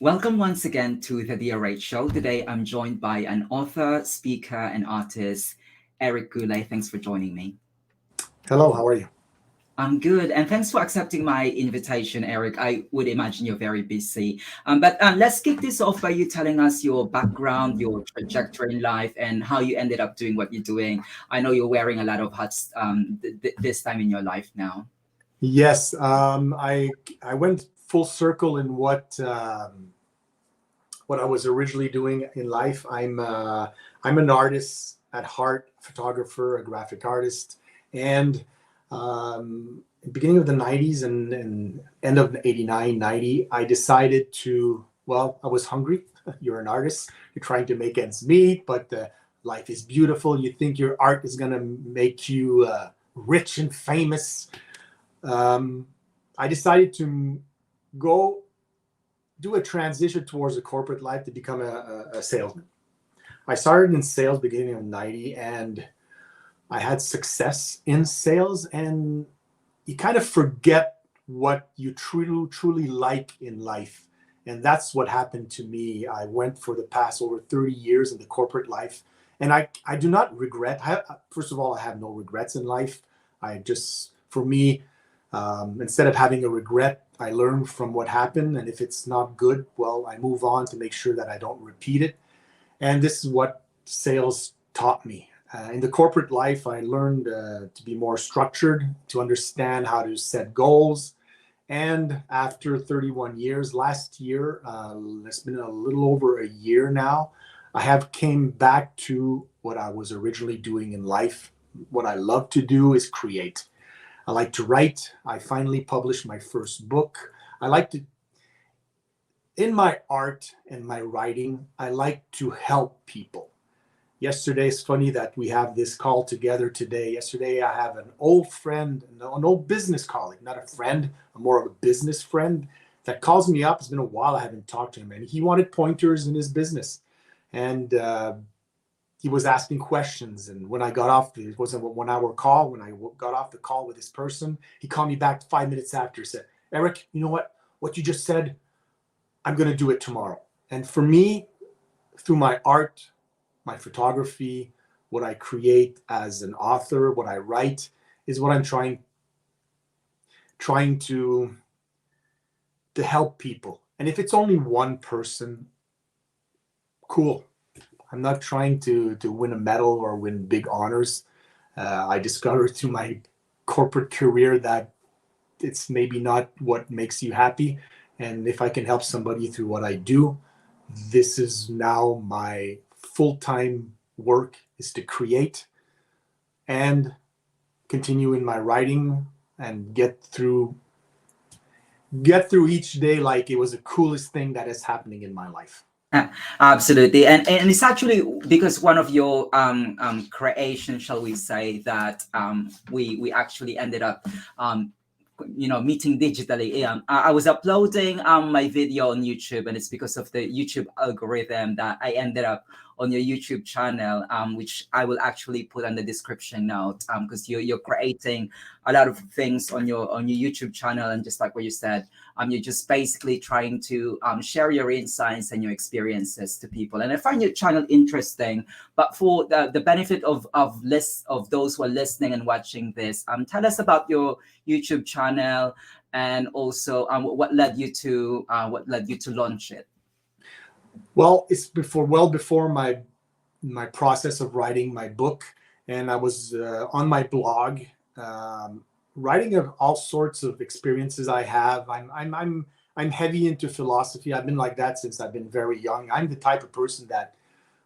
Welcome once again to the Erik Show. Today I'm joined by an author, speaker, and artist, Erik Goulet. Thanks for joining me. Hello, how are you? I'm good, and thanks for accepting my invitation, Erik. I would imagine you're very busy. But let's kick this off by you telling us your background, your trajectory in life, and how you ended up doing what you're doing. I know you're wearing a lot of hats this time in your life now. Yes, I went full circle in what I was originally doing in life. I'm an artist at heart, photographer, a graphic artist, and beginning of the 90s and end of 89, 90, I decided to, well, I was hungry. You're an artist, you're trying to make ends meet, but life is beautiful. You think your art is going to make you rich and famous. um, I decided to go do a transition towards a corporate life to become a salesman. I started in sales beginning of 90, and I had success in sales, and you kind of forget what you truly like in life. And that's what happened to me. I went for the past over 30 years in the corporate life, and I do not regret. First of all, I have no regrets in life. I just, for me, instead of having a regret, I learn from what happened. And if it's not good, well, I move on to make sure that I don't repeat it. And this is what sales taught me. In the corporate life, I learned to be more structured, to understand how to set goals. And after 31 years, last year, it's been a little over a year now, I have came back to what I was originally doing in life. What I love to do is create. I like to write. I finally published my first book. I like to, in my art and my writing, I like to help people. Yesterday, it's funny that we have this call together today. Yesterday, I have an old friend, an old business colleague, not a friend, more of a business friend, that calls me up. It's been a while I haven't talked to him, and he wanted pointers in his business. And he was asking questions. And when I got off, it was a 1 hour call. When I got off the call with this person, he called me back 5 minutes after, said, Erik, you know what? What you just said, I'm going to do it tomorrow. And for me, through my art, my photography, what I create as an author, what I write, is what I'm trying to help people. And if it's only one person, cool. I'm not trying to win a medal or win big honors. I discovered through my corporate career that it's maybe not what makes you happy. And if I can help somebody through what I do, this is now my full-time work, is to create and continue in my writing and get through each day like it was the coolest thing that is happening in my life. Absolutely, and it's actually because one of your creations, shall we say, that we actually ended up meeting digitally. I was uploading my video on YouTube, and it's because of the YouTube algorithm that I ended up on your YouTube channel, which I will actually put on the description note, because you're creating a lot of things on your YouTube channel, and just like what you said, you're just basically trying to share your insights and your experiences to people. And I find your channel interesting. But for the benefit of those who are listening and watching this, tell us about your YouTube channel, and also what led you to launch it. Well, it's well before my process of writing my book, and I was on my blog, writing of all sorts of experiences I have. I'm heavy into philosophy. I've been like that since I've been very young. I'm the type of person that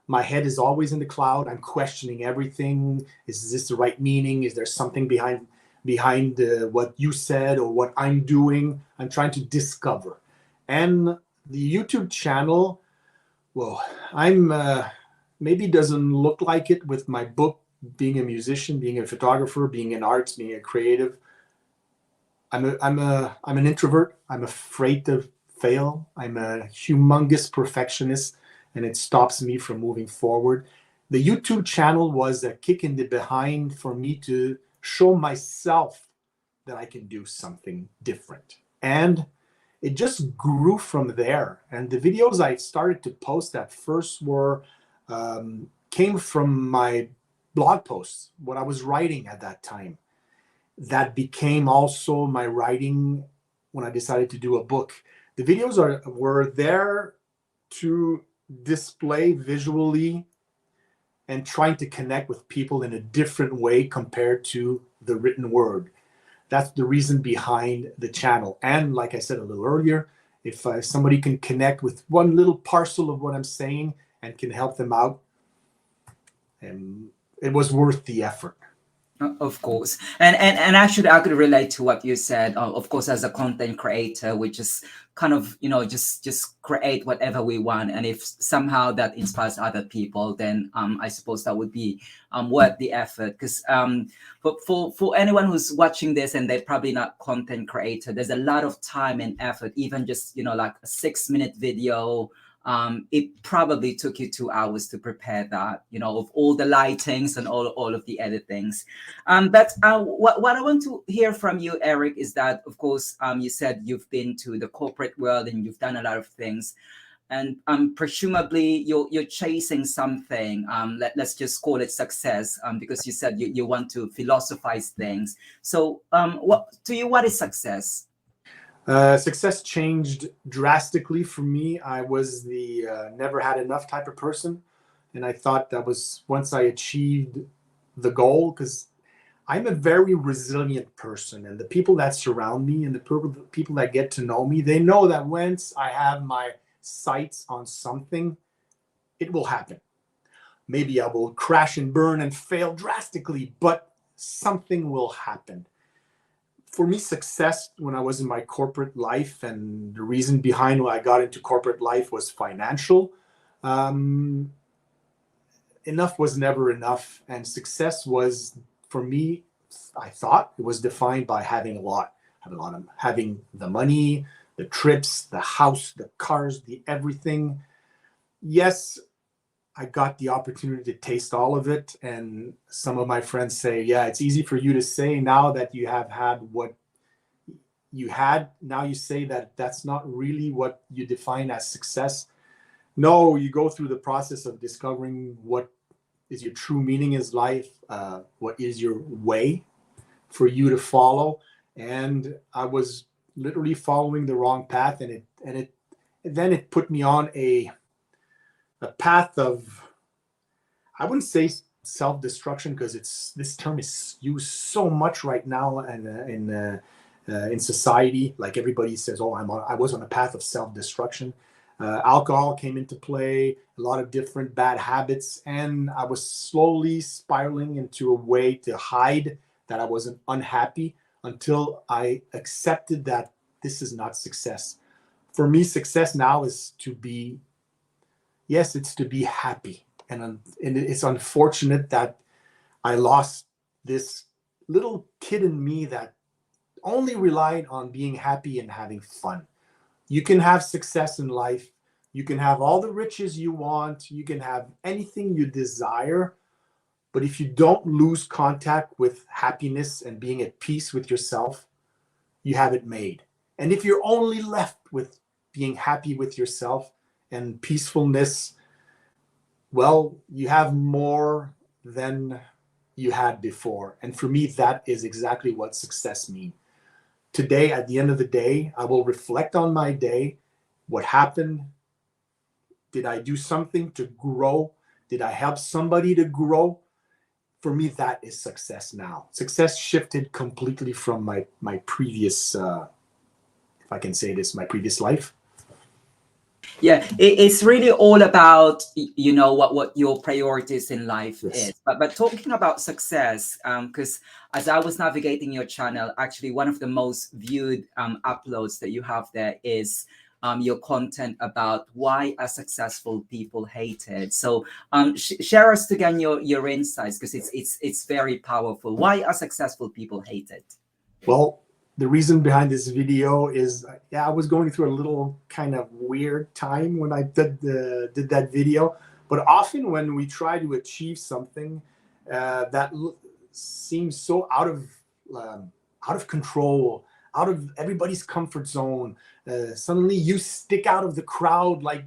my head is always in the cloud. I'm questioning everything. Is this the right meaning? Is there something behind what you said or what I'm doing? I'm trying to discover. And the YouTube channel, well, I'm maybe doesn't look like it with my book, being a musician, being a photographer, being in arts, being a creative. I'm an introvert. I'm afraid to fail. I'm a humongous perfectionist, and it stops me from moving forward. The YouTube channel was a kick in the behind for me to show myself that I can do something different. And it just grew from there. And the videos I started to post at first were came from my blog posts, what I was writing at that time. That became also my writing when I decided to do a book. The videos were there to display visually and trying to connect with people in a different way compared to the written word. That's the reason behind the channel. And like I said a little earlier, if somebody can connect with one little parcel of what I'm saying and can help them out, and it was worth the effort. Of course, and actually, I could relate to what you said. Of course, as a content creator, we just kind of just create whatever we want, and if somehow that inspires other people, then I suppose that would be worth the effort. Because but for anyone who's watching this and they're probably not content creator, there's a lot of time and effort. Even just like a 6-minute video. It probably took you 2 hours to prepare that, of all the lightings and all of the editings. But what I want to hear from you, Eric, is that, of course, you said you've been to the corporate world and you've done a lot of things. And presumably you're chasing something. Let's just call it success, because you said you want to philosophize things. So what is success? Success changed drastically for me. I was the never had enough type of person. And I thought that was once I achieved the goal, because I'm a very resilient person. And the people that surround me and the people that get to know me, they know that once I have my sights on something, it will happen. Maybe I will crash and burn and fail drastically, but something will happen. For me, success when I was in my corporate life, and the reason behind why I got into corporate life was financial. Enough was never enough. And success was, for me, I thought it was defined by having having the money, the trips, the house, the cars, the everything. Yes, I got the opportunity to taste all of it. And some of my friends say, yeah, it's easy for you to say now that you have had what you had. Now you say that that's not really what you define as success. No, you go through the process of discovering what is your true meaning in life, what is your way for you to follow. And I was literally following the wrong path, and it put me on a path of, I wouldn't say self-destruction, because this term is used so much right now and in society. Like everybody says, oh, I was on a path of self-destruction. Alcohol came into play, a lot of different bad habits, and I was slowly spiraling into a way to hide that I wasn't unhappy, until I accepted that this is not success. For me, success now is to be, yes, it's to be happy. And it's unfortunate that I lost this little kid in me that only relied on being happy and having fun. You can have success in life. You can have all the riches you want. You can have anything you desire. But if you don't lose contact with happiness and being at peace with yourself, you have it made. And if you're only left with being happy with yourself and peacefulness, well, you have more than you had before. And for me, that is exactly what success means. Today, at the end of the day, I will reflect on my day. What happened? Did I do something to grow? Did I help somebody to grow? For me, that is success now. Success shifted completely from my previous, if I can say this, my previous life. Yeah, it's really all about what your priorities in life is. But talking about success, because as I was navigating your channel, actually one of the most viewed uploads that you have there is your content about why are successful people hated. So share us again your insights, because it's very powerful. Why are successful people hated? Well, the reason behind this video is, yeah, I was going through a little kind of weird time when I did that video. But often when we try to achieve something that seems so out of control, out of everybody's comfort zone, Suddenly you stick out of the crowd like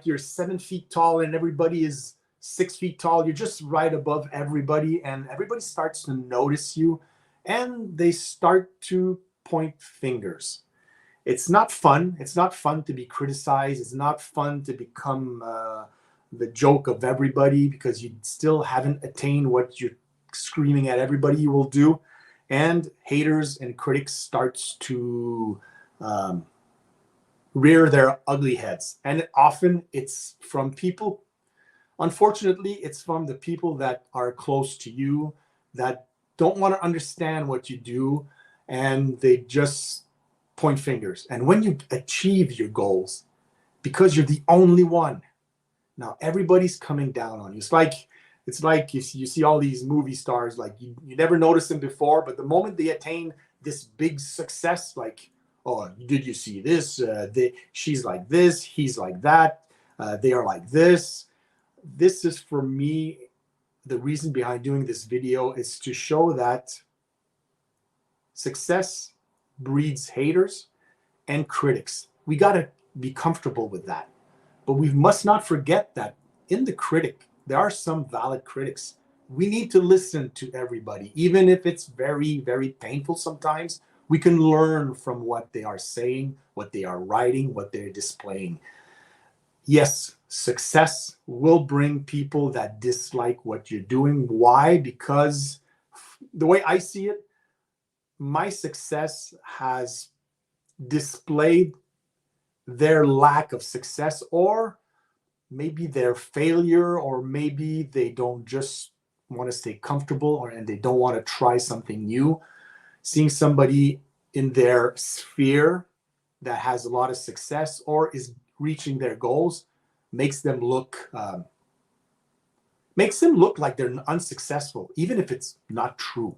you're 7 feet tall and everybody is 6 feet tall. You're just right above everybody, and everybody starts to notice you, and they start to point fingers. It's not fun. It's not fun to be criticized. It's not fun to become the joke of everybody, because you still haven't attained what you're screaming at everybody you will do. And haters and critics starts to rear their ugly heads. And often it's from people, unfortunately, it's from the people that are close to you, that don't want to understand what you do, and they just point fingers. And when you achieve your goals, because you're the only one, now everybody's coming down on you. It's like you see all these movie stars, like you never noticed them before, but the moment they attain this big success, like, oh, did you see this? She's like this, he's like that, they are like this. This is, for me, the reason behind doing this video is to show that success breeds haters and critics. We got to be comfortable with that. But we must not forget that in the critic, there are some valid critics. We need to listen to everybody, even if it's very, very painful sometimes. We can learn from what they are saying, what they are writing, what they're displaying. Yes, success will bring people that dislike what you're doing. Why? Because the way I see it, my success has displayed their lack of success, or maybe their failure, or maybe they don't just want to stay comfortable, and they don't want to try something new. Seeing somebody in their sphere that has a lot of success or is reaching their goals makes them look like they're unsuccessful, even if it's not true.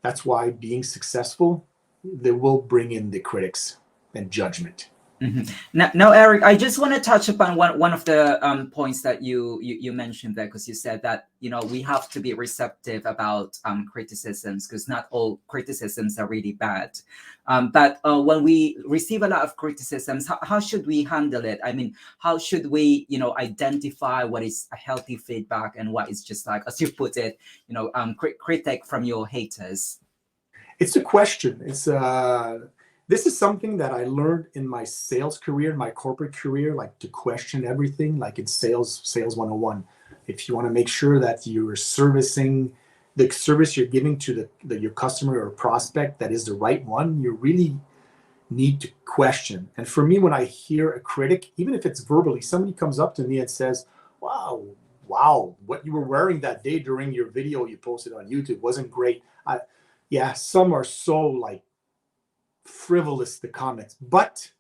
That's why being successful, they will bring in the critics and judgment. Mm-hmm. Now, Eric, I just want to touch upon one of the points that you mentioned there, because you said that, we have to be receptive about criticisms, because not all criticisms are really bad. But when we receive a lot of criticisms, how should we handle it? I mean, how should we, identify what is a healthy feedback and what is just, like, as you put it, critique from your haters? It's a question. This is something that I learned in my sales career, my corporate career, like to question everything, like in sales 101. If you want to make sure that you're servicing the service you're giving to your customer or prospect that is the right one, you really need to question. And for me, when I hear a critic, even if it's verbally, somebody comes up to me and says, wow, what you were wearing that day during your video you posted on YouTube wasn't great. Yeah, some are so like frivolous, the comments, but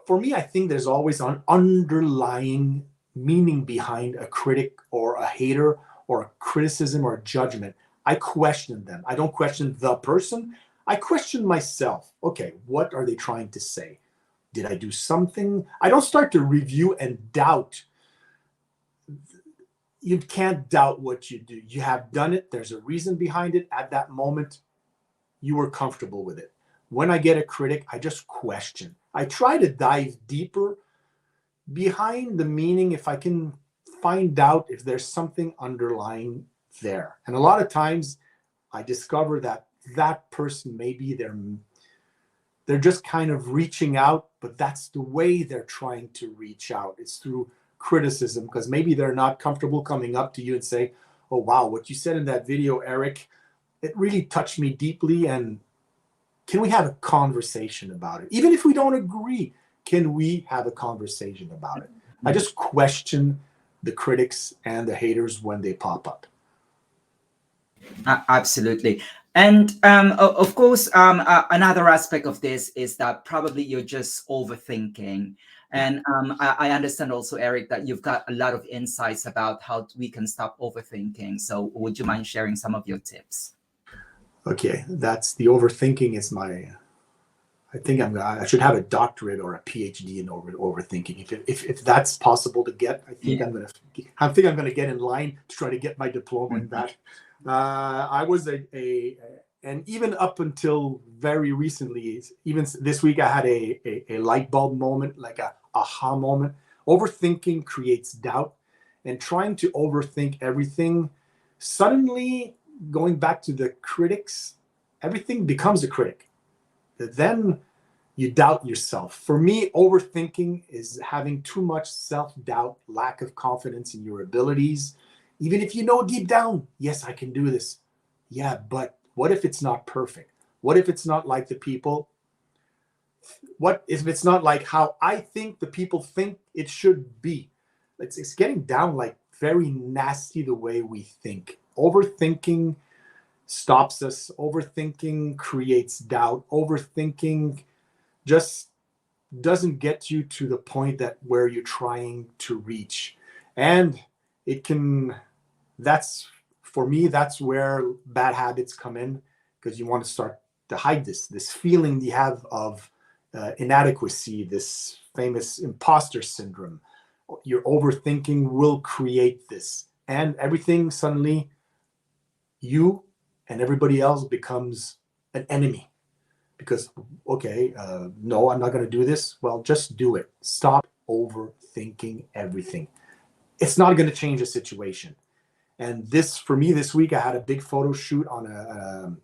for me, I think there's always an underlying meaning behind a critic or a hater or a criticism or a judgment. I question them. I don't question the person. I question myself. Okay, what are they trying to say? Did I do something? I don't start to review and doubt. You can't doubt what you do. You have done it. There's a reason behind it. At that moment, you were comfortable with it. When I get a critic, I just question. I try to dive deeper behind the meaning if I can find out if there's something underlying there. And a lot of times I discover that person, maybe they're just kind of reaching out, but that's the way they're trying to reach out. It's through criticism, because maybe they're not comfortable coming up to you and say, oh, wow, what you said in that video, Eric, it really touched me deeply, and can we have a conversation about it? Even if we don't agree, can we have a conversation about it? I just question the critics and the haters when they pop up. Absolutely. And of course, another aspect of this is that probably you're just overthinking. And I understand also, Eric, that you've got a lot of insights about how we can stop overthinking. So would you mind sharing some of your tips? Okay, that's the overthinking is I think I should have a doctorate or a PhD in overthinking. If that's possible to get, I think I'm gonna get in line to try to get my diploma in that. I was a And even up until very recently, even this week, I had a light bulb moment, like a aha moment. Overthinking creates doubt, and trying to overthink everything, suddenly going back to the critics, everything becomes a critic. Then you doubt yourself. For me, overthinking is having too much self-doubt, lack of confidence in your abilities. Even if you know deep down, yes, I can do this. Yeah, but what if it's not perfect? What if it's not like the people? What if it's not like how I think the people think it should be? It's getting down like very nasty the way we think. Overthinking stops us. Overthinking creates doubt. Overthinking just doesn't get you to the point that where you're trying to reach. And it can, that's, for me, that's where bad habits come in, because you want to start to hide this feeling you have of inadequacy, this famous imposter syndrome. Your overthinking will create this, and everything suddenly, you and everybody else becomes an enemy. Because, okay, no, I'm not going to do this. Well, just do it. Stop overthinking everything. It's not going to change the situation. And this, for me, this week, I had a big photo shoot on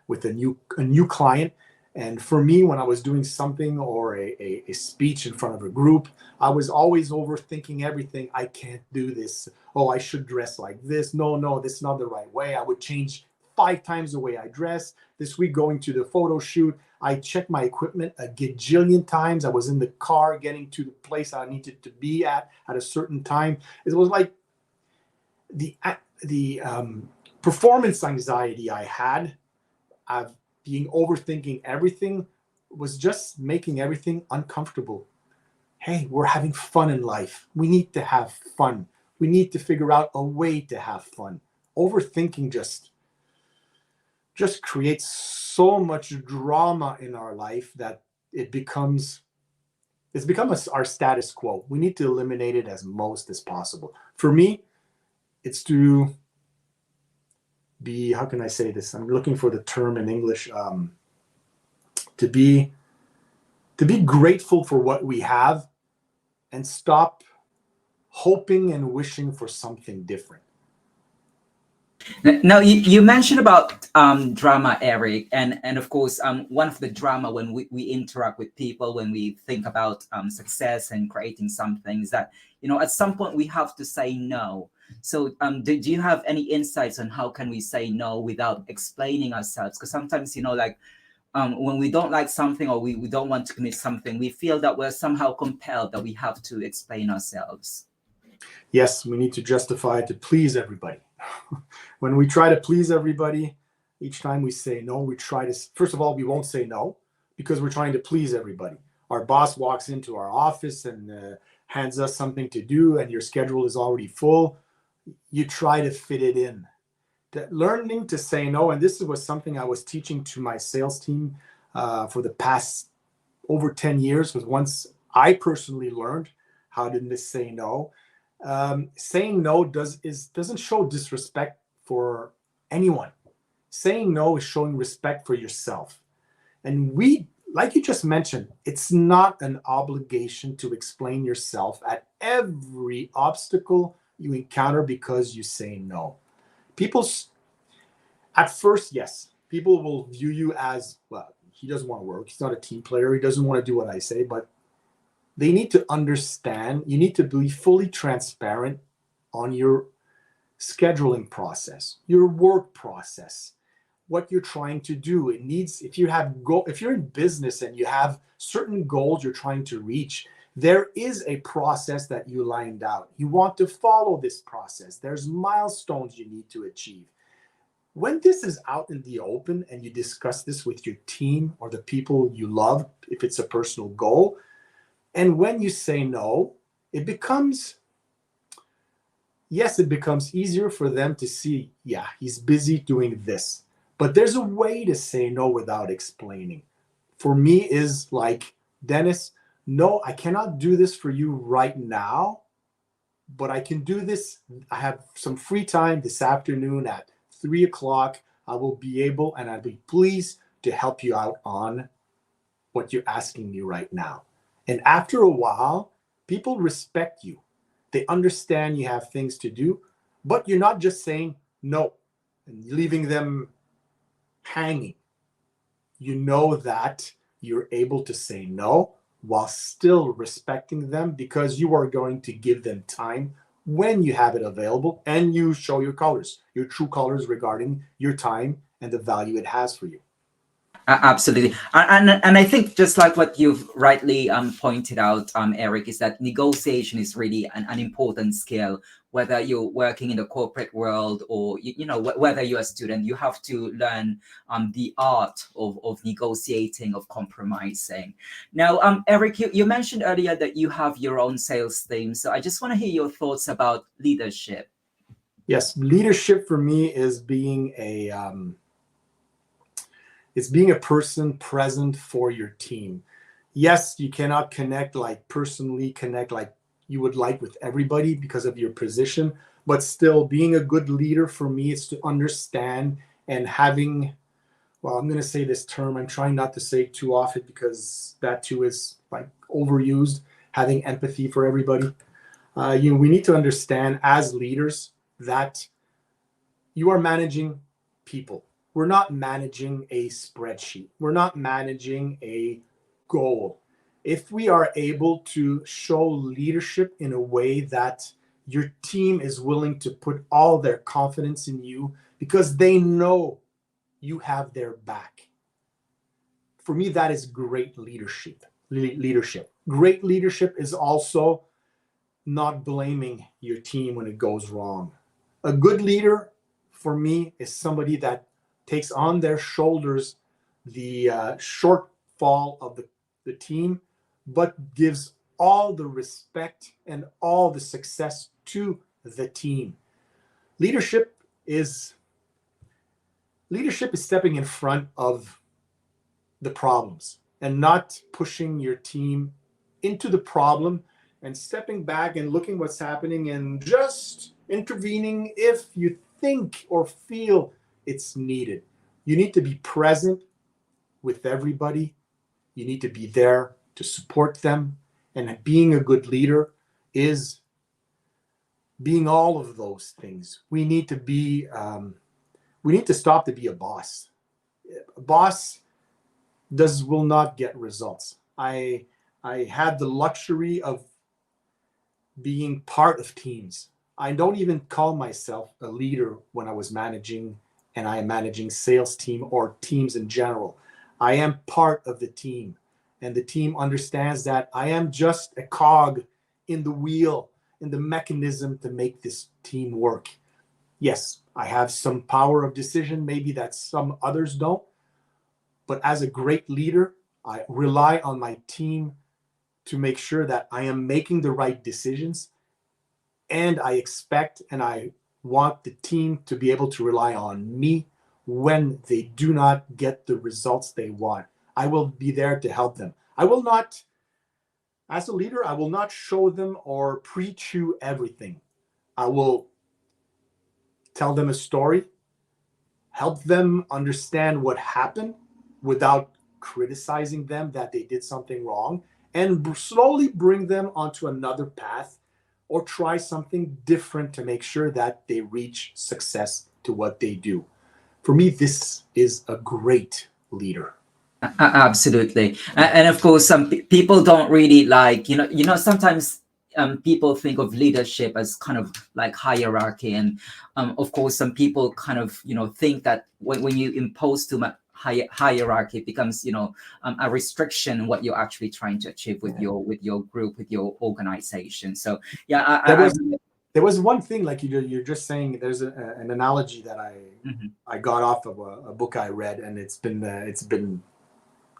with a new client. And for me, when I was doing something or a speech in front of a group, I was always overthinking everything. I can't do this. Oh, I should dress like this. No, this is not the right way. I would change 5 times the way I dress. This week, going to the photo shoot, I checked my equipment a gajillion times. I was in the car getting to the place I needed to be at a certain time. It was like the performance anxiety I had of being overthinking everything was just making everything uncomfortable. Hey, we're having fun in life. We need to have fun. We need to figure out a way to have fun. Overthinking just creates so much drama in our life that it's become our status quo. We need to eliminate it as most as possible. For me, it's to be, how can I say this? I'm looking for the term in English. To be grateful for what we have and stop hoping and wishing for something different. Now you mentioned about drama, Eric, and of course one of the drama when we interact with people, when we think about success and creating something, is that at some point we have to say no. So do you have any insights on how can we say no without explaining ourselves? Because sometimes like when we don't like something, or we don't want to commit something, we feel that we're somehow compelled that we have to explain ourselves. Yes, we need to justify it to please everybody. When we try to please everybody, each time we say no, we try to, first of all, we won't say no because we're trying to please everybody. Our boss walks into our office and hands us something to do, and your schedule is already full. You try to fit it in. Learning to say no, and this was something I was teaching to my sales team for the past over 10 years, was once I personally learned how to say no. Saying no doesn't show disrespect for anyone. Saying no is showing respect for yourself. And like you just mentioned, it's not an obligation to explain yourself at every obstacle you encounter because you say no. At first, yes, people will view you as, well, he doesn't want to work. He's not a team player. He doesn't want to do what I say. But they need to understand, you need to be fully transparent on your scheduling process, your work process, what you're trying to do. It needs, if you're in business and you have certain goals you're trying to reach, there is a process that you lined out. You want to follow this process. There's milestones you need to achieve. When this is out in the open and you discuss this with your team or the people you love, if it's a personal goal, and when you say no, it becomes easier for them to see, yeah, he's busy doing this. But there's a way to say no without explaining. For me is like, Dennis, no, I cannot do this for you right now, but I can do this. I have some free time this afternoon at 3 o'clock. I will be able and I'd be pleased to help you out on what you're asking me right now. And after a while, people respect you. They understand you have things to do, but you're not just saying no and leaving them hanging. You know that you're able to say no while still respecting them, because you are going to give them time when you have it available, and you show your colors, your true colors regarding your time and the value it has for you. Absolutely, and I think just like what you've rightly pointed out, Eric, is that negotiation is really an important skill. Whether you're working in the corporate world or whether you're a student, you have to learn the art of negotiating, of compromising. Now, Eric, you mentioned earlier that you have your own sales team, so I just want to hear your thoughts about leadership. Yes, leadership for me is being it's being a person present for your team. Yes, you cannot personally connect like you would like with everybody because of your position, but still being a good leader for me is to understand and having, well, I'm going to say this term, I'm trying not to say it too often because that too is like overused, having empathy for everybody. We need to understand as leaders that you are managing people. We're not managing a spreadsheet. We're not managing a goal. If we are able to show leadership in a way that your team is willing to put all their confidence in you because they know you have their back. For me, that is great leadership. Great leadership is also not blaming your team when it goes wrong. A good leader, for me, is somebody that takes on their shoulders the shortfall of the team, but gives all the respect and all the success to the team. Leadership is stepping in front of the problems and not pushing your team into the problem, and stepping back and looking what's happening and just intervening if you think or feel it's needed. You need to be present with everybody. You need to be there to support them. And being a good leader is being all of those things. We need to stop to be a boss. A boss will not get results. I had the luxury of being part of teams. I don't even call myself a leader when I was managing, and I am managing sales team or teams in general. I am part of the team, and the team understands that I am just a cog in the wheel, in the mechanism to make this team work. Yes, I have some power of decision, maybe that some others don't, but as a great leader, I rely on my team to make sure that I am making the right decisions, and I expect and I want the team to be able to rely on me when they do not get the results they want. I will be there to help them. I will not, as a leader, I will not show them or preach you everything. I will tell them a story, help them understand what happened without criticizing them that they did something wrong, and slowly bring them onto another path or try something different to make sure that they reach success to what they do. For me, this is a great leader. Absolutely, and of course, some people don't really like sometimes people think of leadership as kind of like hierarchy, and of course, some people kind of think that when you impose too much hierarchy, it becomes a restriction what you're actually trying to achieve with your group, with your organization. So yeah, there was one thing, like you're just saying. There's an analogy that I got off of a book I read, and it's been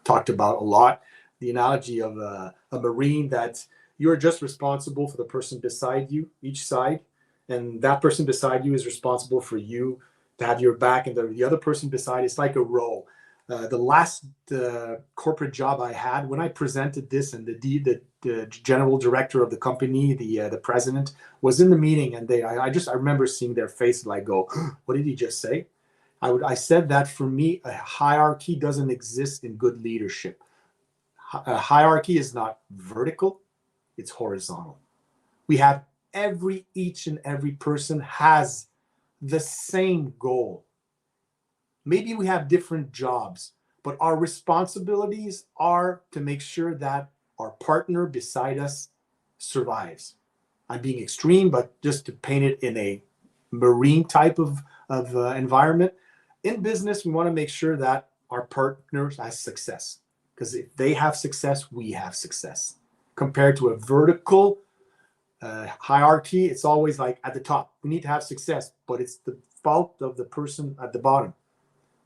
talked about a lot. The analogy of a Marine, that you're just responsible for the person beside you, each side, and that person beside you is responsible for you to have your back, and the other person beside, it's like a row. The last corporate job I had, when I presented this, and the general director of the company, the president, was in the meeting, and I remember seeing their face, like, go, what did he just say? I said that for me, a hierarchy doesn't exist in good leadership. A hierarchy is not vertical, it's horizontal. We have each and every person has the same goal. Maybe we have different jobs, but our responsibilities are to make sure that our partner beside us survives. I'm being extreme, but just to paint it in a marine type of environment. In business, we want to make sure that our partners have success, because if they have success, we have success. Compared to a vertical hierarchy, it's always like at the top, we need to have success, but it's the fault of the person at the bottom.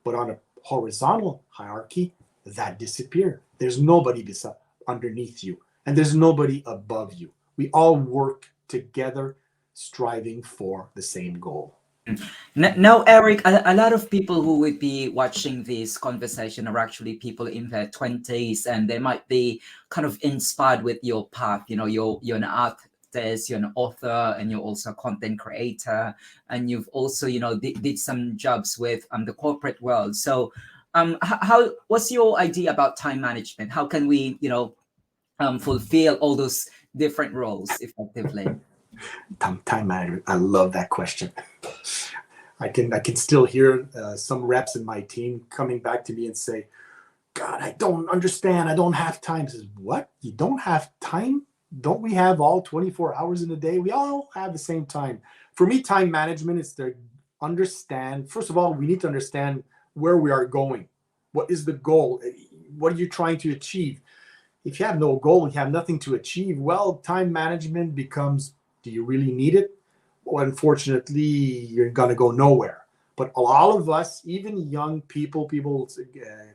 But on a horizontal hierarchy, that disappears. There's nobody underneath you, and there's nobody above you. We all work together, striving for the same goal. Now, Eric, a lot of people who would be watching this conversation are actually people in their 20s, and they might be kind of inspired with your path. You know, you're an artist, you're an author, and you're also a content creator, and you've also, you know, did some jobs with the corporate world. So what's your idea about time management? How can we, you know, fulfill all those different roles effectively? Time management. I love that question. I can still hear some reps in my team coming back to me and say, "God, I don't understand. I don't have time." I says, "What? You don't have time? Don't we have all 24 hours in a day? We all have the same time." For me, time management is to understand. First of all, we need to understand where we are going. What is the goal? What are you trying to achieve? If you have no goal, you have nothing to achieve. Well, time management becomes, do you really need it? Well, unfortunately, you're going to go nowhere. But all of us, even young people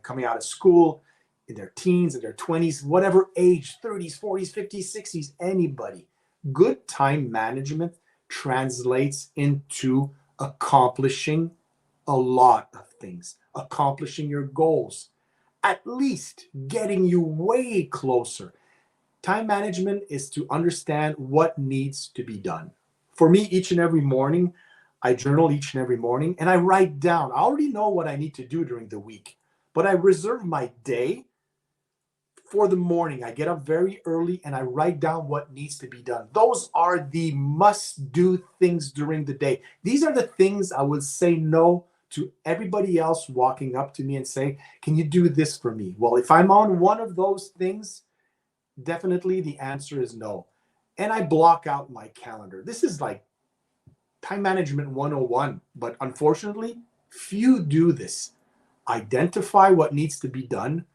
coming out of school, in their teens, in their 20s, whatever age, 30s, 40s, 50s, 60s, anybody, good time management translates into accomplishing a lot of things, accomplishing your goals, at least getting you way closer. Time management is to understand what needs to be done. For me, each and every morning, I journal each and every morning, and I write down. I already know what I need to do during the week, but I reserve my day for the morning. I get up very early and I write down what needs to be done. Those are the must-do things during the day. These are the things I would say no to everybody else walking up to me and say, "Can you do this for me?" Well, if I'm on one of those things, definitely the answer is no. And I block out my calendar. This is like time management 101, but unfortunately, few do this. Identify what needs to be done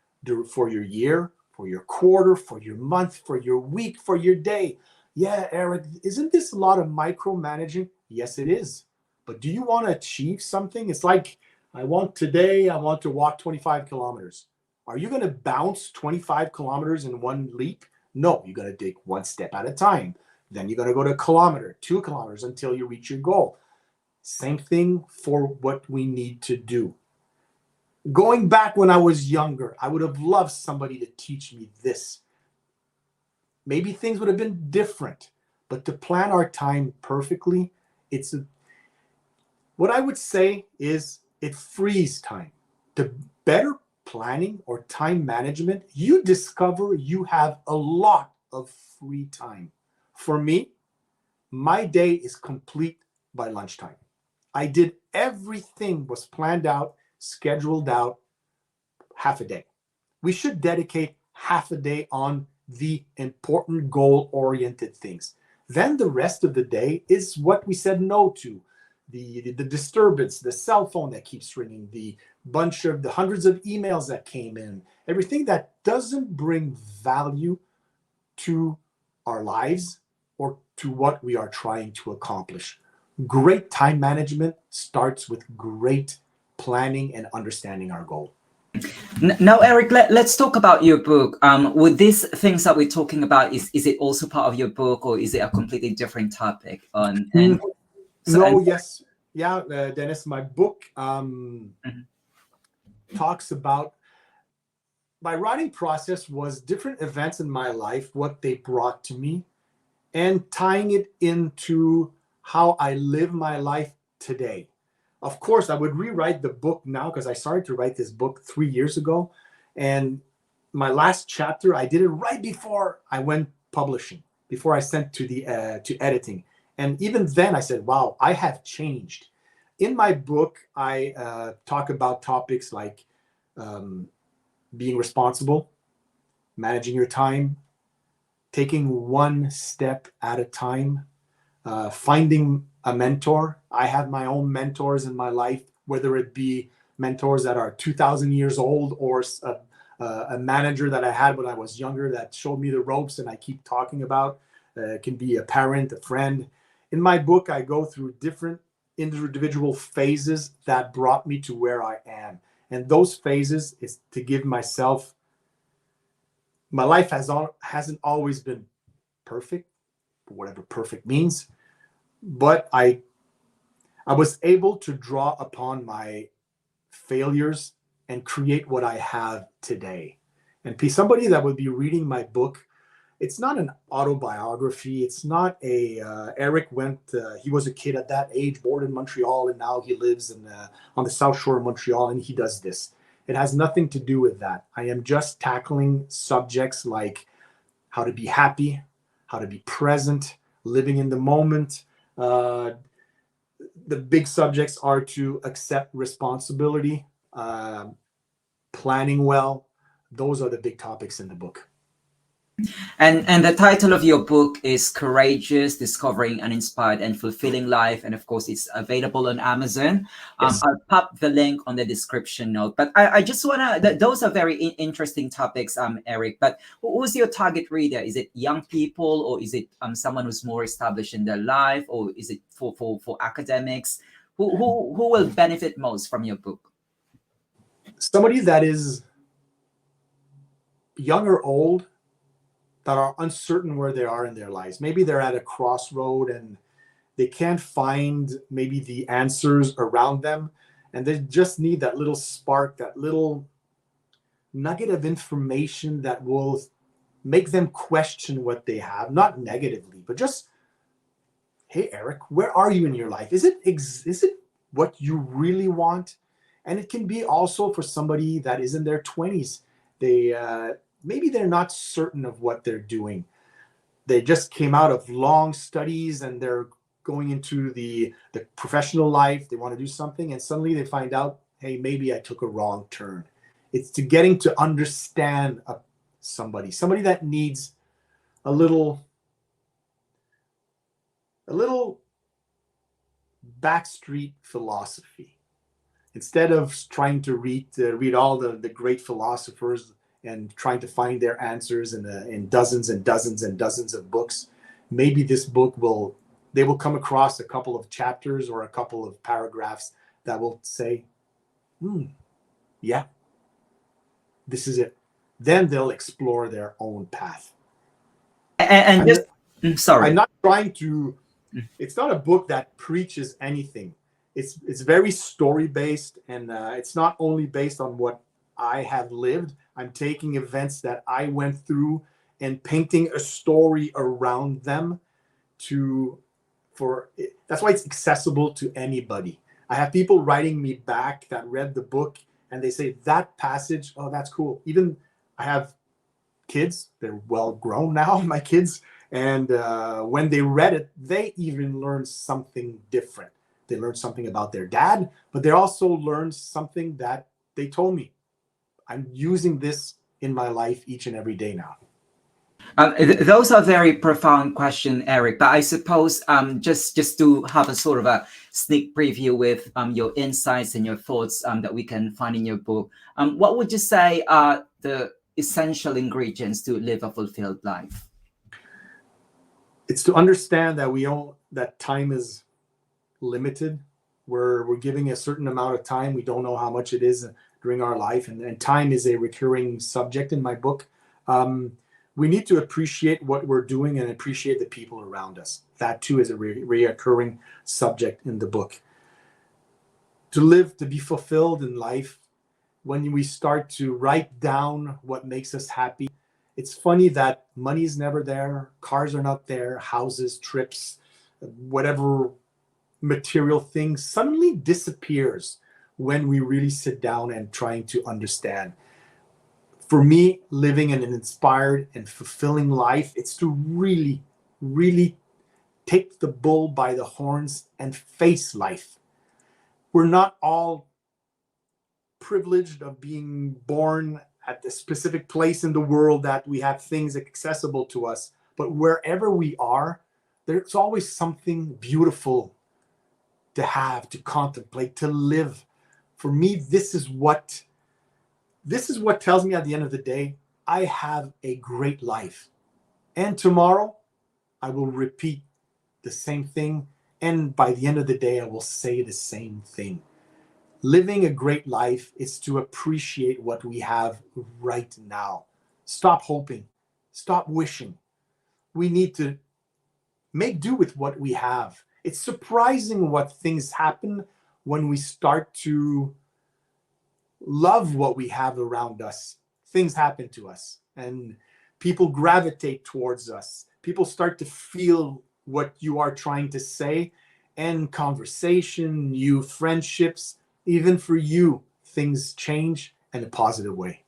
for your year, for your quarter, for your month, for your week, for your day. Yeah, Eric, isn't this a lot of micromanaging? Yes, it is. But do you want to achieve something? It's like, I want to walk 25 kilometers. Are you going to bounce 25 kilometers in one leap? No, you're going to take one step at a time. Then you're going to go to a kilometer, 2 kilometers until you reach your goal. Same thing for what we need to do. Going back when I was younger, I would have loved somebody to teach me this. Maybe things would have been different, but to plan our time perfectly, what I would say is it frees time. The better planning or time management, you discover you have a lot of free time. For me, my day is complete by lunchtime. I did everything was planned out, scheduled out, half a day. We should dedicate half a day on the important goal-oriented things. Then the rest of the day is what we said no to. The disturbance, the cell phone that keeps ringing, the hundreds of emails that came in, everything that doesn't bring value to our lives or to what we are trying to accomplish. Great time management starts with great planning and understanding our goal. Now, Eric, let's talk about your book. With these things that we're talking about, is it also part of your book, or is it a completely different topic? Yes. Yeah, Dennis, my book talks about my writing process was different events in my life, what they brought to me, and tying it into how I live my life today. of course, I would rewrite the book now because I started to write this book 3 years ago. And my last chapter, I did it right before I went publishing, before I sent to editing. And even then I said, wow, I have changed. In my book, I talk about topics like being responsible, managing your time, taking one step at a time, finding a mentor. I have my own mentors in my life, whether it be mentors that are 2,000 years old or a manager that I had when I was younger that showed me the ropes and I keep talking about. It can be a parent, a friend. In my book, I go through different individual phases that brought me to where I am. And those phases is to give myself, my life hasn't always been perfect, whatever perfect means, but I was able to draw upon my failures and create what I have today. And be somebody that would be reading my book, it's not an autobiography. It's not a Eric went. He was a kid at that age, born in Montreal, and now he lives on the South Shore of Montreal, and he does this. It has nothing to do with that. I am just tackling subjects like how to be happy, how to be present, living in the moment. The big subjects are to accept responsibility, planning well. Those are the big topics in the book. And the title of your book is Courageous, Discovering an Inspired and Fulfilling Life. And of course, it's available on Amazon. Yes. I'll pop the link on the description note. But I just want to, those are very interesting topics, Eric. But who's your target reader? Is it young people, or is it someone who's more established in their life, or is it for academics? Who will benefit most from your book? Somebody that is young or old, that are uncertain where they are in their lives. Maybe they're at a crossroad and they can't find maybe the answers around them, and they just need that little spark, that little nugget of information that will make them question what they have, not negatively, but just, hey, Eric, where are you in your life? Is it what you really want? And it can be also for somebody that is in their 20s. Maybe they're not certain of what they're doing. They just came out of long studies and they're going into the professional life. They want to do something and suddenly they find out, hey, maybe I took a wrong turn. It's to getting to understand somebody that needs a little backstreet philosophy. Instead of trying to read all the great philosophers and trying to find their answers in dozens and dozens and dozens of books, maybe this book they will come across a couple of chapters or a couple of paragraphs that will say, yeah, this is it. Then they'll explore their own path. And just, sorry. I'm not trying to, it's not a book that preaches anything. It's very story-based, and it's not only based on what I have lived. I'm taking events that I went through and painting a story around them that's why it's accessible to anybody. I have people writing me back that read the book and they say that passage, oh, that's cool. Even I have kids, they're well grown now, my kids. And when they read it, they even learned something different. They learned something about their dad, but they also learned something that they told me. I'm using this in my life each and every day now. Those are very profound questions, Eric. But I suppose just to have a sort of a sneak preview with your insights and your thoughts that we can find in your book, what would you say are the essential ingredients to live a fulfilled life? It's to understand that that time is limited. We're giving a certain amount of time. We don't know how much it is during our life, and time is a recurring subject in my book. We need to appreciate what we're doing and appreciate the people around us. That too is a reoccurring subject in the book. To be fulfilled in life, when we start to write down what makes us happy, it's funny that money is never there, cars are not there, houses, trips, whatever material thing suddenly disappears when we really sit down and trying to understand. For me, living an inspired and fulfilling life, it's to really, really take the bull by the horns and face life. We're not all privileged of being born at a specific place in the world that we have things accessible to us, but wherever we are, there's always something beautiful to have, to contemplate, to live. For me, this is what tells me at the end of the day, I have a great life. And tomorrow, I will repeat the same thing. And by the end of the day, I will say the same thing. Living a great life is to appreciate what we have right now. Stop hoping. Stop wishing. We need to make do with what we have. It's surprising what things happen when we start to love what we have around us. Things happen to us and people gravitate towards us. People start to feel what you are trying to say, and conversation, new friendships, even for you, things change in a positive way.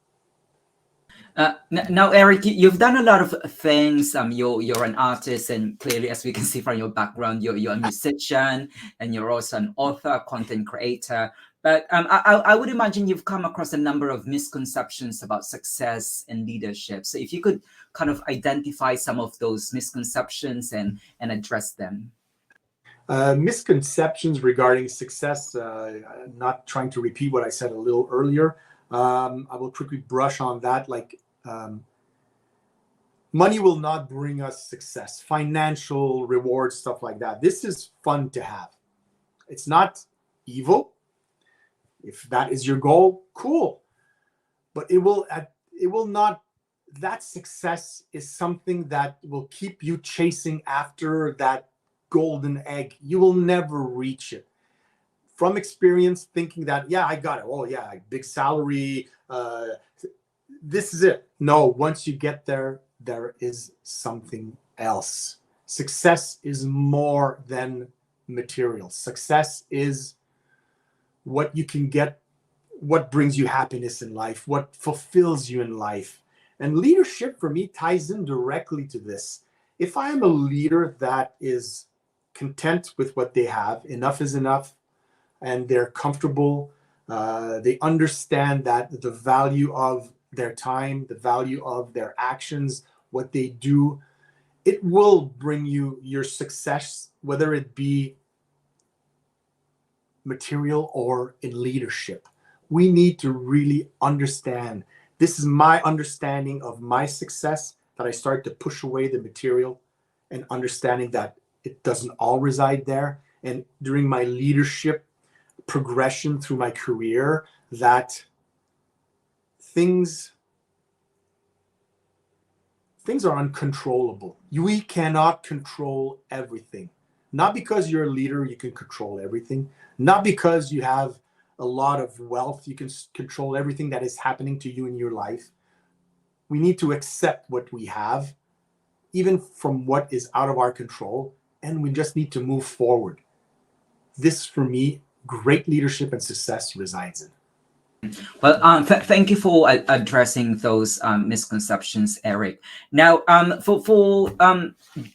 Now, Eric, you've done a lot of things. You're an artist, and clearly, as we can see from your background, you're a musician, and you're also an author, content creator. But I would imagine you've come across a number of misconceptions about success and leadership. So if you could kind of identify some of those misconceptions and address them. Misconceptions regarding success, not trying to repeat what I said a little earlier. I will quickly brush on that. Like, money will not bring us success, financial rewards, stuff like that. This is fun to have. It's not evil. If that is your goal, cool. But it will not, that success is something that will keep you chasing after that golden egg. You will never reach it. From experience, thinking that, yeah, I got it. Oh yeah, big salary. This is it. No, once you get there, there is something else. Success is more than material. Success is what you can get, what brings you happiness in life, what fulfills you in life. And leadership for me ties in directly to this. If I am a leader that is content with what they have, enough is enough, and they're comfortable, they understand that the value of their time, the value of their actions, what they do, it will bring you your success, whether it be material or in leadership. We need to really understand. This is my understanding of my success, that I start to push away the material and understanding that it doesn't all reside there. And during my leadership progression through my career, that things are uncontrollable. We cannot control everything. Not because you're a leader, you can control everything. Not because you have a lot of wealth, you can control everything that is happening to you in your life. We need to accept what we have, even from what is out of our control, and we just need to move forward. This, for me, great leadership and success resides in. Well, thank you for addressing those misconceptions, Eric. Now, for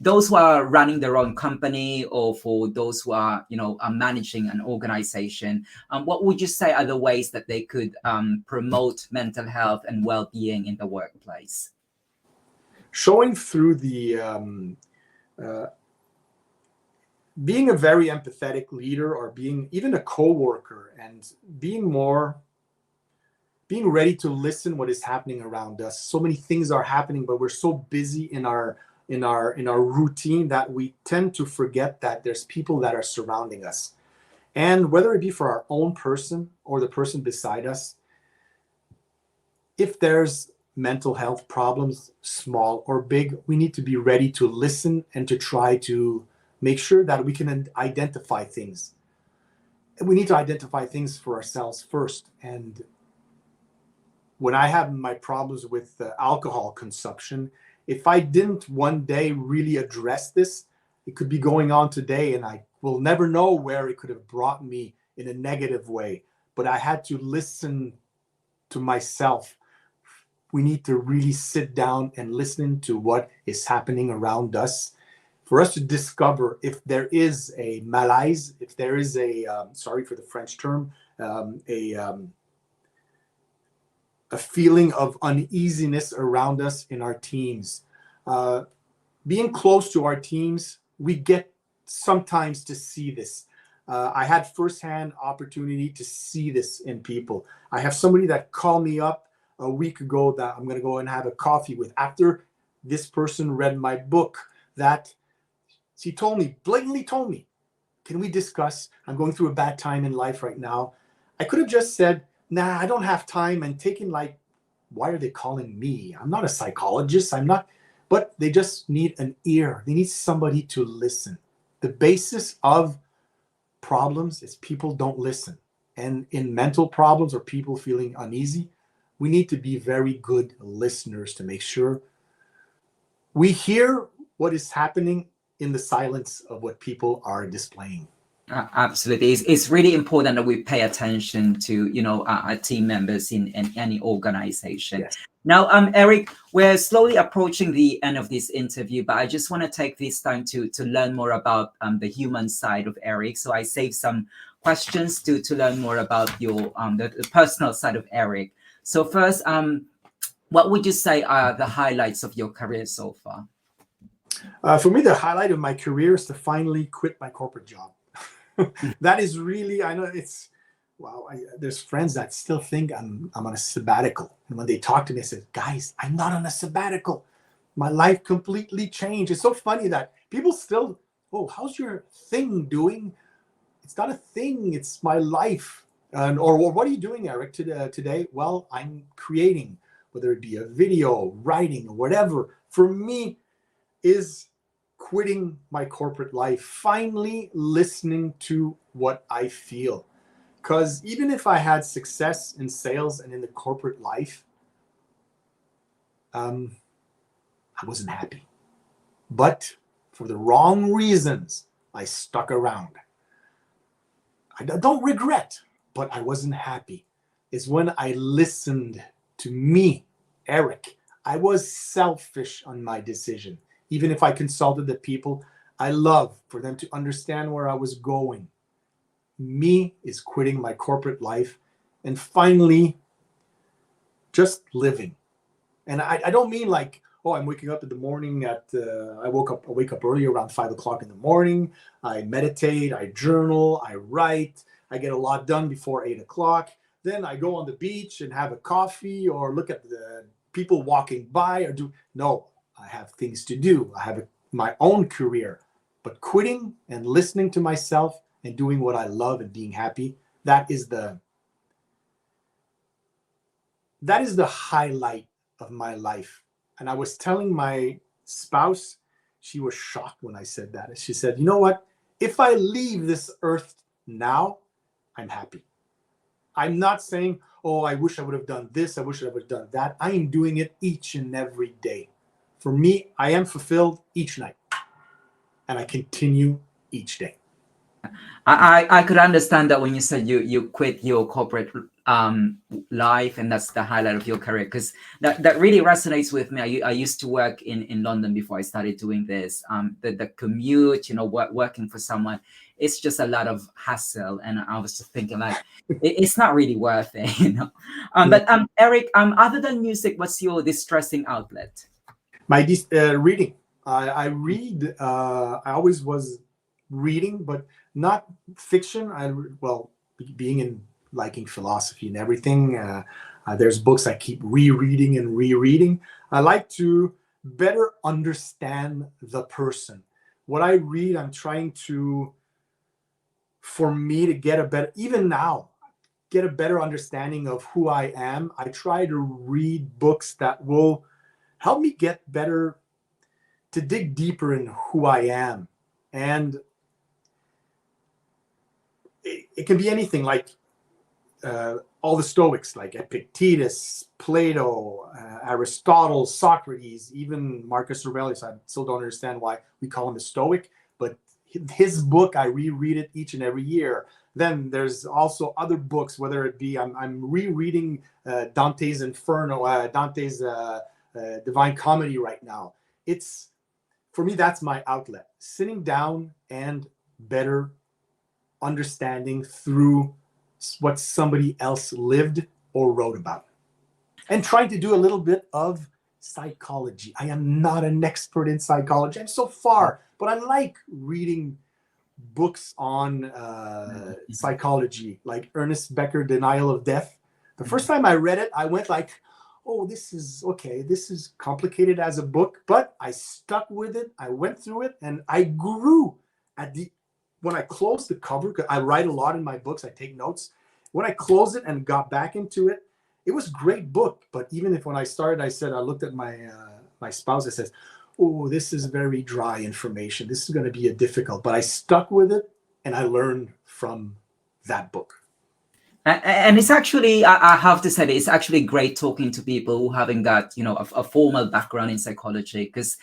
those who are running their own company, or for those who are managing an organization, what would you say are the ways that they could promote mental health and well-being in the workplace? Showing through the being a very empathetic leader, or being even a co-worker, and being ready to listen what is happening around us. So many things are happening, but we're so busy in our routine that we tend to forget that there's people that are surrounding us. And whether it be for our own person or the person beside us, if there's mental health problems, small or big, we need to be ready to listen and to try to make sure that we can identify things. We need to identify things for ourselves first. And when I have my problems with alcohol consumption, if I didn't one day really address this, it could be going on today and I will never know where it could have brought me in a negative way. But I had to listen to myself. We need to really sit down and listen to what is happening around us for us to discover if there is a malaise, if there is a, sorry for the French term, a feeling of uneasiness around us in our teams. Being close to our teams, we get sometimes to see this. I had firsthand opportunity to see this in people. I have somebody that called me up a week ago that I'm going to go and have a coffee with after this person read my book, that she told me, blatantly told me, can we discuss? I'm going through a bad time in life right now. I could have just said, nah, I don't have time, and taken like, why are they calling me? I'm not a psychologist. I'm not, but they just need an ear. They need somebody to listen. The basis of problems is people don't listen. And in mental problems or people feeling uneasy, we need to be very good listeners to make sure we hear what is happening in the silence of what people are displaying. Absolutely. It's really important that we pay attention to, you know, our team members in any organization. Yes. Now, Erik, we're slowly approaching the end of this interview, but I just want to take this time to learn more about the human side of Erik. So I saved some questions to learn more about your the personal side of Erik. So first, what would you say are the highlights of your career so far? For me, the highlight of my career is to finally quit my corporate job. That is really, I know it's, wow, there's friends that still think I'm on a sabbatical. And when they talk to me, I say, guys, I'm not on a sabbatical. My life completely changed. It's so funny that people still, oh, how's your thing doing? It's not a thing, it's my life. Or what are you doing, Erik, today? Well, I'm creating, whether it be a video, writing, or whatever. For me, is quitting my corporate life, finally listening to what I feel. Because even if I had success in sales and in the corporate life, I wasn't happy. But for the wrong reasons, I stuck around. I don't regret, but I wasn't happy. Is when I listened to me, Erik. I was selfish on my decision. Even if I consulted the people I love for them to understand where I was going. Me is quitting my corporate life and finally just living. And I don't mean like, oh, I'm waking up in the morning at, I wake up early around 5 o'clock in the morning. I meditate, I journal, I write, I get a lot done before 8 o'clock. Then I go on the beach and have a coffee or look at the people walking by or do, no, I have things to do. I have my own career, but quitting and listening to myself and doing what I love and being happy, that is the highlight of my life. And I was telling my spouse, she was shocked when I said that. She said, you know what? If I leave this earth now, I'm happy. I'm not saying, oh, I wish I would have done this. I wish I would have done that. I am doing it each and every day. For me, I am fulfilled each night. And I continue each day. I could understand that when you said you quit your corporate life and that's the highlight of your career, because that really resonates with me. I used to work in London before I started doing this. The commute, you know, working for someone, it's just a lot of hassle, and I was just thinking like it's not really worth it, you know. But Erik, other than music, what's your distressing outlet? My reading. I read. I always was reading, but not fiction. Being in liking philosophy and everything, there's books I keep rereading and rereading. I like to better understand the person. What I read, I'm trying to, for me to get a better, even now, get a better understanding of who I am. I try to read books that will help me get better, to dig deeper in who I am. And it can be anything, like all the Stoics, like Epictetus, Plato, Aristotle, Socrates, even Marcus Aurelius. I still don't understand why we call him a Stoic, but his book, I reread it each and every year. Then there's also other books, whether it be I'm rereading Dante's Inferno, Dante's Divine Comedy right now. It's, for me, that's my outlet. Sitting down and better understanding through what somebody else lived or wrote about. And trying to do a little bit of psychology. I am not an expert in psychology. I'm so far, but I like reading books on psychology, like Ernest Becker, Denial of Death. The first time I read it, I went like, oh, this is okay. This is complicated as a book, but I stuck with it. I went through it and I grew when I closed the cover, because I write a lot in my books, I take notes. When I closed it and got back into it, it was a great book. But even if when I started, I looked at my spouse, I said, oh, this is very dry information. This is going to be a difficult, but I stuck with it and I learned from that book. And it's actually, I have to say, that it's actually great talking to people who haven't got, a formal background in psychology, because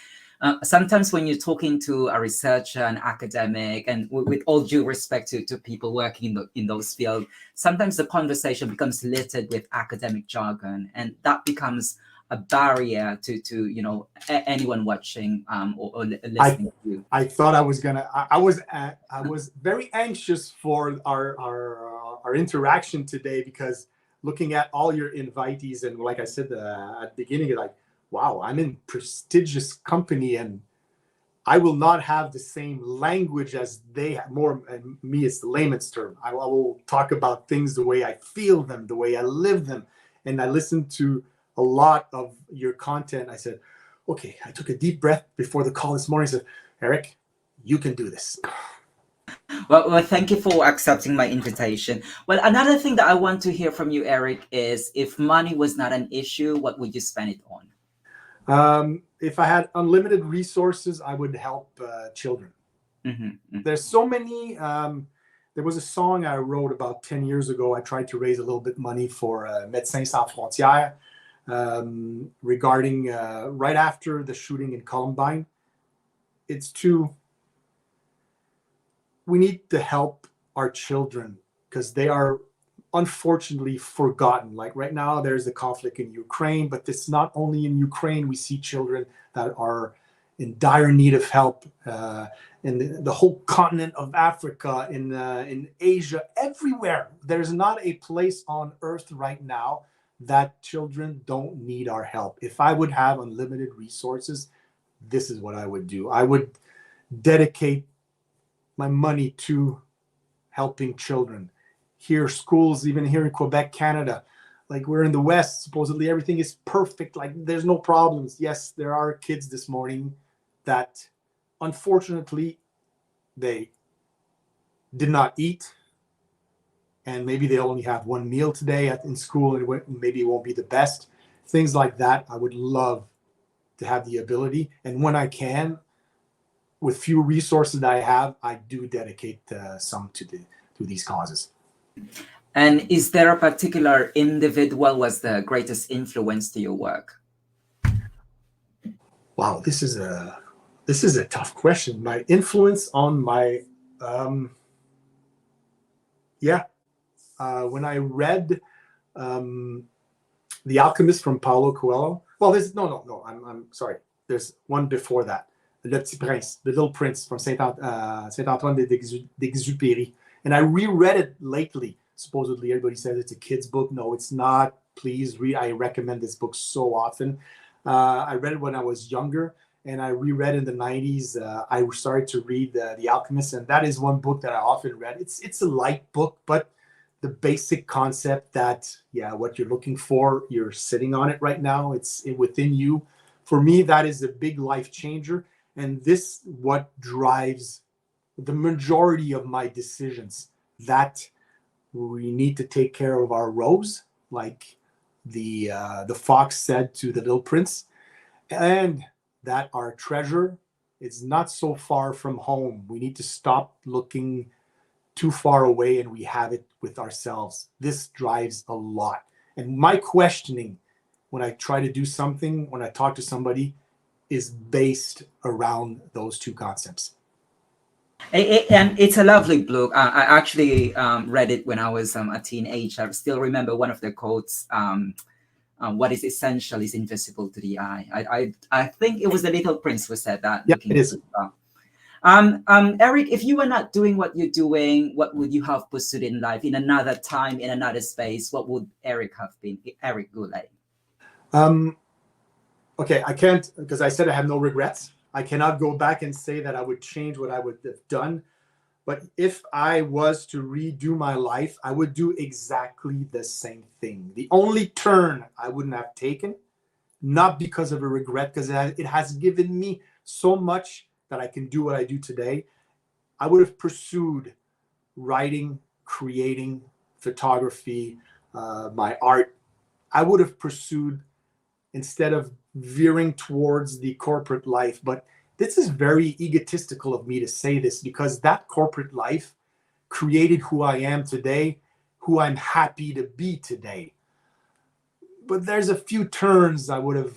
sometimes when you're talking to a researcher, an academic, and with all due respect to people working in those fields, sometimes the conversation becomes littered with academic jargon, and that becomes a barrier to anyone watching or listening to you. I thought I was gonna. I was very anxious for our interaction today, because looking at all your invitees, and like I said at the beginning, like, wow, I'm in prestigious company, and I will not have the same language as they have. More, and me, it's the layman's term. I will talk about things the way I feel them, the way I live them, and I listened to a lot of your content. I said, okay, I took a deep breath before the call this morning. I said, Eric, you can do this. Well, thank you for accepting my invitation. Well, another thing that I want to hear from you, Eric, is if money was not an issue, what would you spend it on? If I had unlimited resources, I would help children. Mm-hmm. There's so many. There was a song I wrote about 10 years ago. I tried to raise a little bit money for Médecins Sans Frontières, regarding right after the shooting in Columbine. We need to help our children, because they are unfortunately forgotten. Like right now, there's the conflict in Ukraine, but it's not only in Ukraine. We see children that are in dire need of help in the whole continent of Africa, in Asia, everywhere. There's not a place on earth right now that children don't need our help. If I would have unlimited resources, this is what I would do. I would dedicate my money to helping children. Here, schools, even here in Quebec, Canada, like we're in the West, supposedly everything is perfect. Like there's no problems. Yes, there are kids this morning that unfortunately they did not eat, and maybe they only have one meal today in school, and maybe it won't be the best. Things like that, I would love to have the ability. And when I can, with few resources that I have, I do dedicate some to these causes. And is there a particular individual was the greatest influence to your work? Wow, this is a tough question. My influence on my when I read The Alchemist from Paulo Coelho. Well, I'm sorry. There's one before that. Le Petit Prince, The Little Prince from Saint Antoine d'Exupéry. And I reread it lately. Supposedly everybody says it's a kid's book. No, it's not. Please read. I recommend this book so often. I read it when I was younger, and I reread in the 90s. I started to read The Alchemist, and that is one book that I often read. It's a light book, but the basic concept that, what you're looking for, you're sitting on it right now. It's within you. For me, that is a big life changer. And this what drives the majority of my decisions, that we need to take care of our rose, like the fox said to the little prince, and that our treasure is not so far from home. We need to stop looking too far away, and we have it with ourselves. This drives a lot. And my questioning when I try to do something, when I talk to somebody, is based around those two concepts. And it's a lovely book. I actually read it when I was a teenager. I still remember one of the quotes. What is essential is invisible to the eye. I think it was the Little Prince who said that. Yeah, Looking it is. through the Eric, if you were not doing what you're doing, what would you have pursued in life in another time, in another space? What would Eric have been? Erik Goulet. Okay, I can't, because I said I have no regrets. I cannot go back and say that I would change what I would have done. But if I was to redo my life, I would do exactly the same thing. The only turn I wouldn't have taken, not because of a regret, because it has given me so much that I can do what I do today. I would have pursued writing, creating, photography, my art. I would have pursued, instead of veering towards the corporate life. But this is very egotistical of me to say this, because that corporate life created who I am today, who I'm happy to be today. But there's a few turns I would have,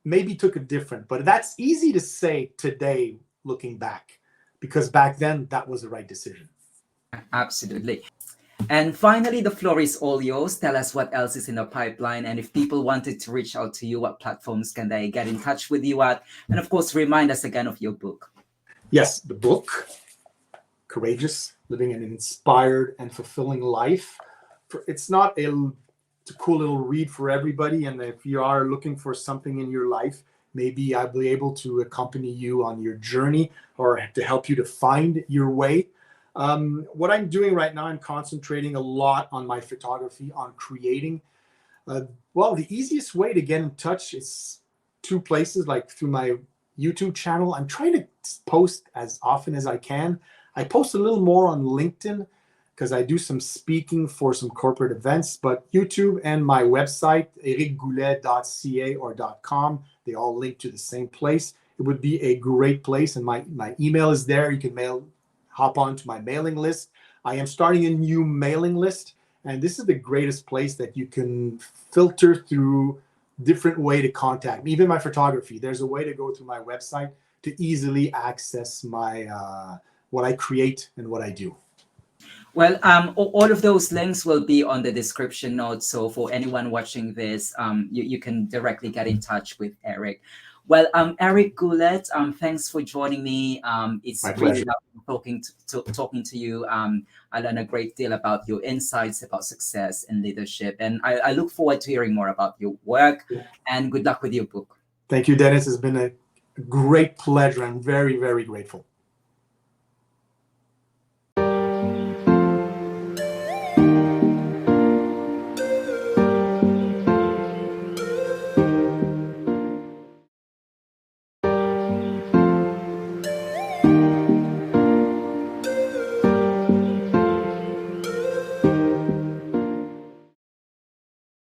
maybe took a different, but that's easy to say today looking back, because back then that was the right decision. Absolutely. And finally, the floor is all yours. Tell us what else is in the pipeline. And if people wanted to reach out to you, what platforms can they get in touch with you at? And of course, remind us again of your book. Yes, the book, Courageous, Living an Inspired and Fulfilling Life. It's not it's a cool little read for everybody. And if you are looking for something in your life, maybe I'll be able to accompany you on your journey or to help you to find your way. What I'm doing right now, I'm concentrating a lot on my photography, on creating. Well, the easiest way to get in touch is two places, like through my YouTube channel. I'm trying to post as often as I can. I post a little more on LinkedIn because I do some speaking for some corporate events, but YouTube and my website, erikgoulet.ca or .com, they all link to the same place. It would be a great place, and my email is there. You can hop on to my mailing list. I am starting a new mailing list, and this is the greatest place that you can filter through different way to contact me. Even my photography, there's a way to go through my website to easily access my what I create and what I do. Well, all of those links will be on the description notes. So for anyone watching this, you can directly get in touch with Erik. Well, Erik Goulet, thanks for joining me. It's My really pleasure. lovely talking to you. I learned a great deal about your insights about success and leadership. And I look forward to hearing more about your work, and good luck with your book. Thank you, Dennis. It's been a great pleasure. I'm very, very grateful.